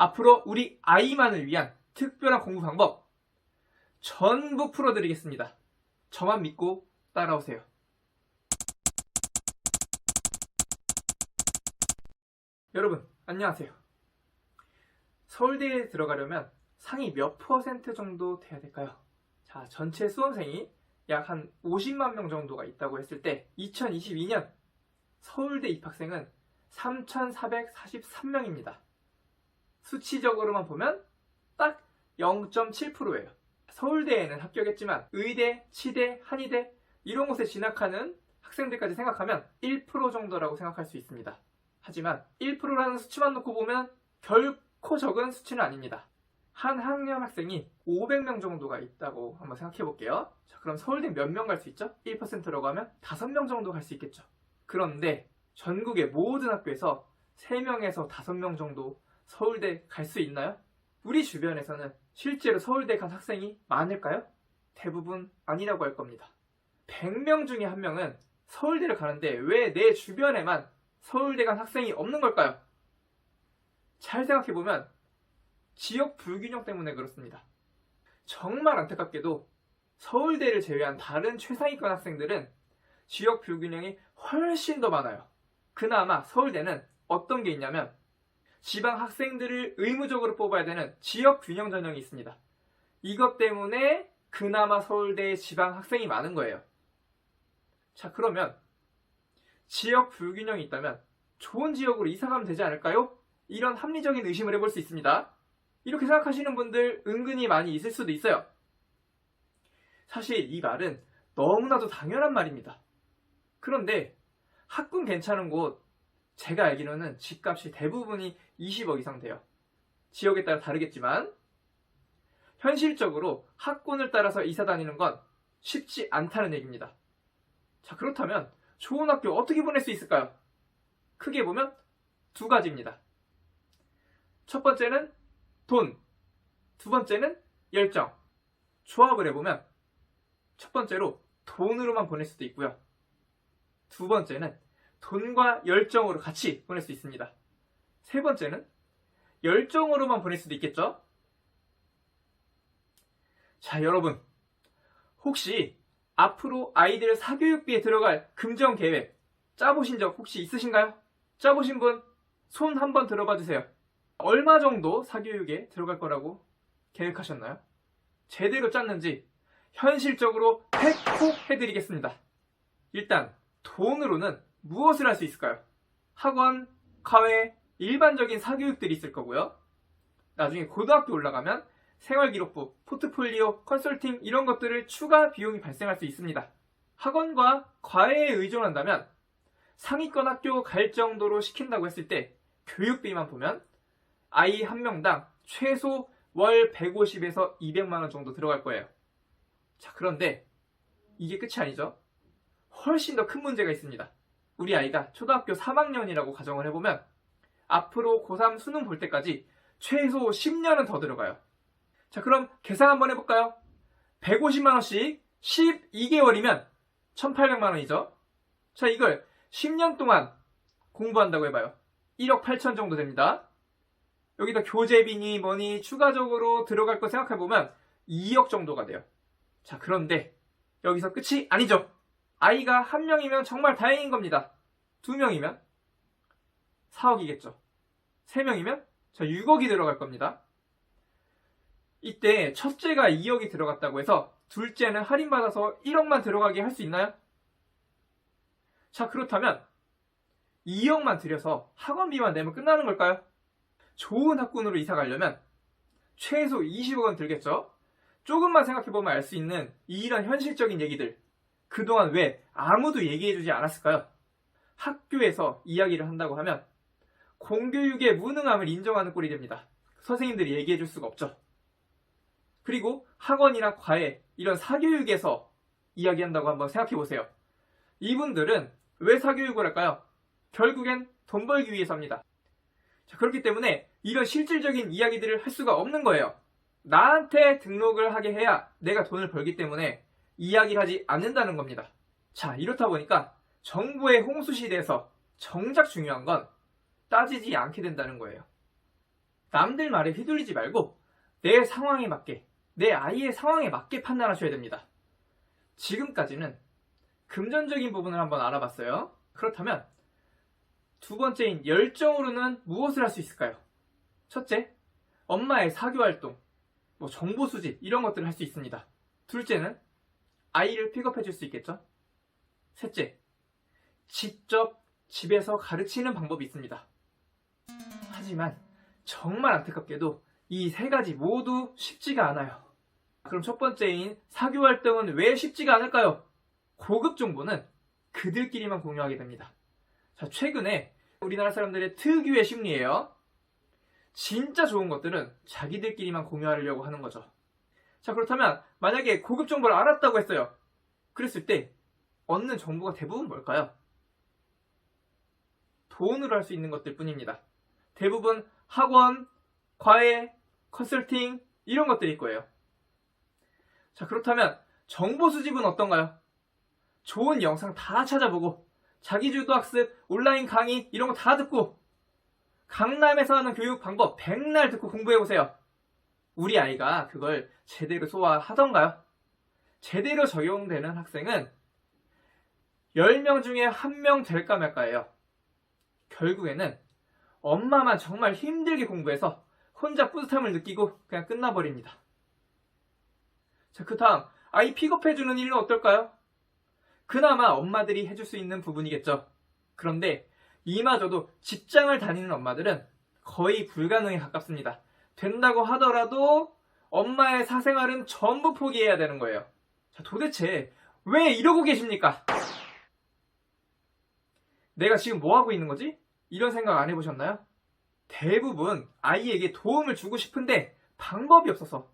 앞으로 우리 아이만을 위한 특별한 공부 방법 전부 풀어드리겠습니다. 저만 믿고 따라오세요. 여러분 안녕하세요. 서울대에 들어가려면 상위 몇 퍼센트 정도 돼야 될까요? 자, 전체 수험생이 약 한 50만 명 정도가 있다고 했을 때 2022년 서울대 입학생은 3,443명입니다. 수치적으로만 보면 딱 0.7%예요. 서울대에는 합격했지만 의대, 치대, 한의대 이런 곳에 진학하는 학생들까지 생각하면 1% 정도라고 생각할 수 있습니다. 하지만 1%라는 수치만 놓고 보면 결코 적은 수치는 아닙니다. 한 학년 학생이 500명 정도가 있다고 한번 생각해 볼게요. 자, 그럼 서울대 몇 명 갈 수 있죠? 1%라고 하면 5명 정도 갈 수 있겠죠. 그런데 전국의 모든 학교에서 3명에서 5명 정도 서울대 갈 수 있나요? 우리 주변에서는 실제로 서울대 간 학생이 많을까요? 대부분 아니라고 할 겁니다. 100명 중에 1명은 서울대를 가는데 왜 내 주변에만 서울대 간 학생이 없는 걸까요? 잘 생각해보면 지역 불균형 때문에 그렇습니다. 정말 안타깝게도 서울대를 제외한 다른 최상위권 학생들은 지역 불균형이 훨씬 더 많아요. 그나마 서울대는 어떤 게 있냐면 지방 학생들을 의무적으로 뽑아야 되는 지역 균형 전형이 있습니다. 이것 때문에 그나마 서울대에 지방 학생이 많은 거예요. 자, 그러면 지역 불균형이 있다면 좋은 지역으로 이사 가면 되지 않을까요? 이런 합리적인 의심을 해볼 수 있습니다. 이렇게 생각하시는 분들 은근히 많이 있을 수도 있어요. 사실 이 말은 너무나도 당연한 말입니다. 그런데 학군 괜찮은 곳, 제가 알기로는 집값이 대부분이 20억 이상 돼요. 지역에 따라 다르겠지만 현실적으로 학군을 따라서 이사 다니는 건 쉽지 않다는 얘기입니다. 자, 그렇다면 좋은 학교 어떻게 보낼 수 있을까요? 크게 보면 두 가지입니다. 첫 번째는 돈, 두 번째는 열정. 조합을 해보면 첫 번째로 돈으로만 보낼 수도 있고요. 두 번째는 돈과 열정으로 같이 보낼 수 있습니다. 세 번째는 열정으로만 보낼 수도 있겠죠? 자, 여러분 혹시 앞으로 아이들 사교육비에 들어갈 금전 계획 짜보신 적 혹시 있으신가요? 짜보신 분 손 한번 들어봐 주세요. 얼마 정도 사교육에 들어갈 거라고 계획하셨나요? 제대로 짰는지 현실적으로 팩폭 해드리겠습니다. 일단 돈으로는 무엇을 할 수 있을까요? 학원, 과외, 일반적인 사교육들이 있을 거고요. 나중에 고등학교 올라가면 생활기록부, 포트폴리오, 컨설팅 이런 것들을 추가 비용이 발생할 수 있습니다. 학원과 과외에 의존한다면 상위권 학교 갈 정도로 시킨다고 했을 때 교육비만 보면 아이 한 명당 최소 월 150에서 200만 원 정도 들어갈 거예요. 자, 그런데 이게 끝이 아니죠. 훨씬 더 큰 문제가 있습니다. 우리 아이가 초등학교 3학년이라고 가정을 해보면 앞으로 고3 수능 볼 때까지 최소 10년은 더 들어가요. 자, 그럼 계산 한번 해볼까요? 150만 원씩 12개월이면 1,800만 원이죠. 자, 이걸 10년 동안 공부한다고 해봐요. 1억 8천 정도 됩니다. 여기다 교재비니 뭐니 추가적으로 들어갈 거 생각해보면 2억 정도가 돼요. 자, 그런데 여기서 끝이 아니죠. 아이가 한 명이면 정말 다행인 겁니다. 2명이면 4억이겠죠. 3명이면 6억이 들어갈 겁니다. 이때 첫째가 2억이 들어갔다고 해서 둘째는 할인받아서 1억만 들어가게 할 수 있나요? 자, 그렇다면 2억만 들여서 학원비만 내면 끝나는 걸까요? 좋은 학군으로 이사 가려면 최소 20억 원 들겠죠? 조금만 생각해보면 알 수 있는 이런 현실적인 얘기들, 그동안 왜 아무도 얘기해주지 않았을까요? 학교에서 이야기를 한다고 하면 공교육의 무능함을 인정하는 꼴이 됩니다. 선생님들이 얘기해줄 수가 없죠. 그리고 학원이나 과외, 이런 사교육에서 이야기한다고 한번 생각해보세요. 이분들은 왜 사교육을 할까요? 결국엔 돈 벌기 위해서 합니다. 자, 그렇기 때문에 이런 실질적인 이야기들을 할 수가 없는 거예요. 나한테 등록을 하게 해야 내가 돈을 벌기 때문에 이야기를 하지 않는다는 겁니다. 자, 이렇다 보니까 정부의 홍수시대에서 정작 중요한 건 따지지 않게 된다는 거예요. 남들 말에 휘둘리지 말고 내 상황에 맞게, 내 아이의 상황에 맞게 판단하셔야 됩니다. 지금까지는 금전적인 부분을 한번 알아봤어요. 그렇다면 두 번째인 열정으로는 무엇을 할 수 있을까요? 첫째, 엄마의 사교활동, 정보 수집 이런 것들을 할 수 있습니다. 둘째는 아이를 픽업해 줄 수 있겠죠? 셋째, 직접 집에서 가르치는 방법이 있습니다. 하지만 정말 안타깝게도 이 세 가지 모두 쉽지가 않아요. 그럼 첫 번째인 사교활동은 왜 쉽지가 않을까요? 고급 정보는 그들끼리만 공유하게 됩니다. 자, 최근에 우리나라 사람들의 특유의 심리예요. 진짜 좋은 것들은 자기들끼리만 공유하려고 하는 거죠. 자, 그렇다면 만약에 고급 정보를 알았다고 했어요. 그랬을 때 얻는 정보가 대부분 뭘까요? 돈으로 할 수 있는 것들 뿐입니다. 대부분 학원, 과외, 컨설팅 이런 것들일 거예요. 자, 그렇다면 정보 수집은 어떤가요? 좋은 영상 다 찾아보고 자기주도 학습, 온라인 강의 이런 거 다 듣고 강남에서 하는 교육 방법 100날 듣고 공부해보세요. 우리 아이가 그걸 제대로 소화하던가요? 제대로 적용되는 학생은 10명 중에 1명 될까 말까예요. 결국에는 엄마만 정말 힘들게 공부해서 혼자 뿌듯함을 느끼고 그냥 끝나버립니다. 자, 그 다음 아이 픽업해주는 일은 어떨까요? 그나마 엄마들이 해줄 수 있는 부분이겠죠. 그런데 이마저도 직장을 다니는 엄마들은 거의 불가능에 가깝습니다. 된다고 하더라도 엄마의 사생활은 전부 포기해야 되는 거예요. 자, 도대체 왜 이러고 계십니까? 내가 지금 뭐 하고 있는 거지? 이런 생각 안 해보셨나요? 대부분 아이에게 도움을 주고 싶은데 방법이 없어서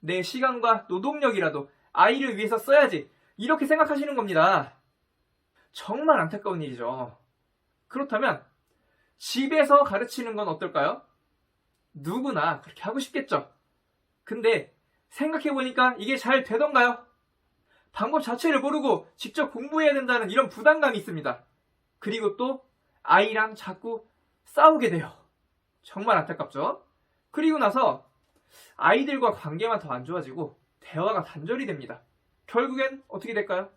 내 시간과 노동력이라도 아이를 위해서 써야지 이렇게 생각하시는 겁니다. 정말 안타까운 일이죠. 그렇다면 집에서 가르치는 건 어떨까요? 누구나 그렇게 하고 싶겠죠. 근데 생각해보니까 이게 잘 되던가요? 방법 자체를 모르고 직접 공부해야 된다는 이런 부담감이 있습니다. 그리고 또 아이랑 자꾸 싸우게 돼요. 정말 안타깝죠? 그리고 나서 아이들과 관계만 더 안 좋아지고 대화가 단절이 됩니다. 결국엔 어떻게 될까요?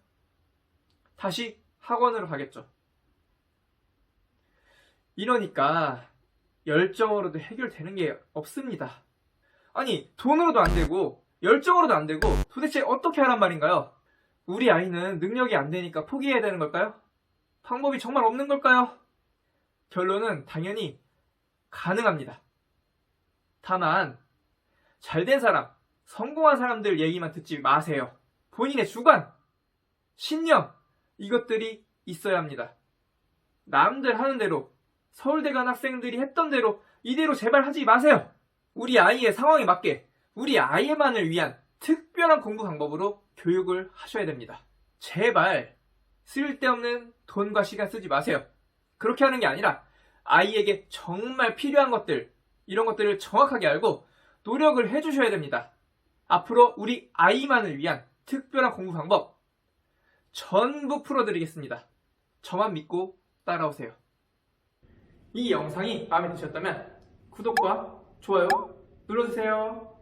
다시 학원으로 가겠죠. 이러니까 열정으로도 해결되는 게 없습니다. 아니, 돈으로도 안 되고 열정으로도 안 되고 도대체 어떻게 하란 말인가요? 우리 아이는 능력이 안 되니까 포기해야 되는 걸까요? 방법이 정말 없는 걸까요? 결론은 당연히 가능합니다. 다만 잘된 사람, 성공한 사람들 얘기만 듣지 마세요. 본인의 주관, 신념 이것들이 있어야 합니다. 남들 하는 대로, 서울대 간 학생들이 했던 대로 이대로 제발 하지 마세요. 우리 아이의 상황에 맞게 우리 아이만을 위한 특별한 공부 방법으로 교육을 하셔야 됩니다. 제발 쓸데없는 돈과 시간 쓰지 마세요. 그렇게 하는 게 아니라 아이에게 정말 필요한 것들, 이런 것들을 정확하게 알고 노력을 해주셔야 됩니다. 앞으로 우리 아이만을 위한 특별한 공부 방법 전부 풀어드리겠습니다. 저만 믿고 따라오세요. 이 영상이 마음에 드셨다면 구독과 좋아요 눌러주세요.